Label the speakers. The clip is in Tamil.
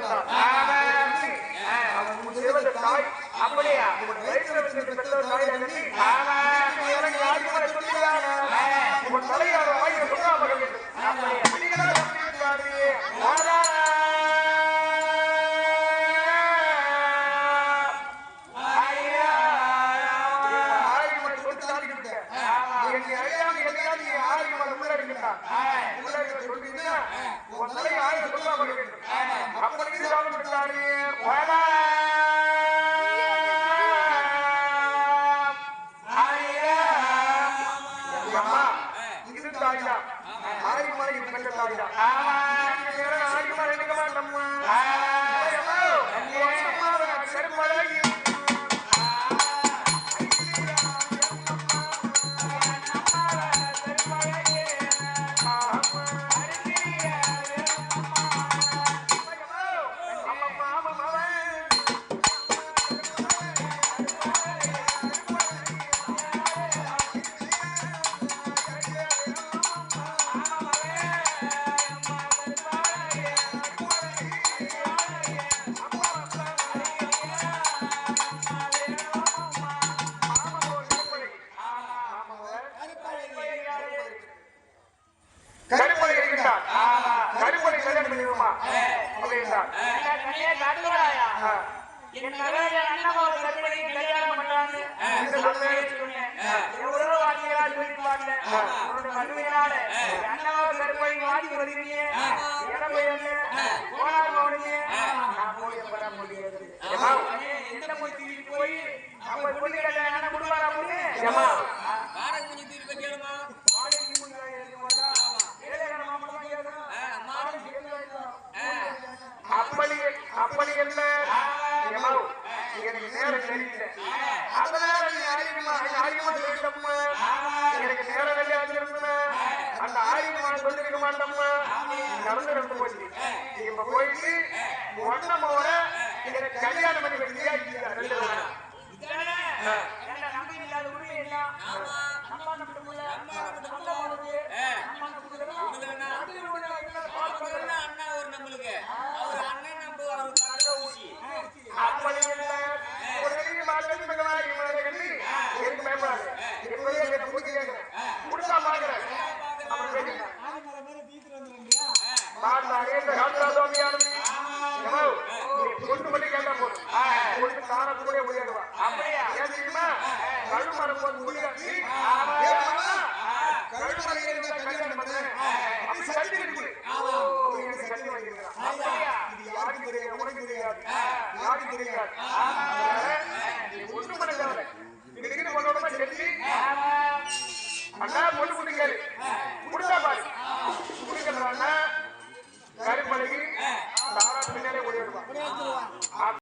Speaker 1: அப்படியா பெற்றோர் தாய் தலையார் ஆயிரம் சொல்லாமல் அப்படி என்ன எனக்கு நேரம் தெரியல அதனால எனக்கு நேரம் வெளியாகிருந்தா அந்த ஆயுதமான சொல்லிருக்க மாட்டோம்மா நடந்து போச்சு இப்ப போயிட்டு ஒன்னமோட எனக்கு கல்யாணம் பண்ணி வெட்டியா ரெண்டு கொண்டு பண்ணி கேட்டா போதும் காரத்தோட முடியாடுவா அப்படியா ஏன்னா கழுமரம் போது முடியாது கல்யாணம் பண்ணேன் சட்டி சட்டி வாங்கிருக்கான் யாருக்கு தெரியாது உனக்கு தெரியாது யாருக்கு தெரியாது ஒண்ணு பண்ண தேவை கொண்டோட செட்டி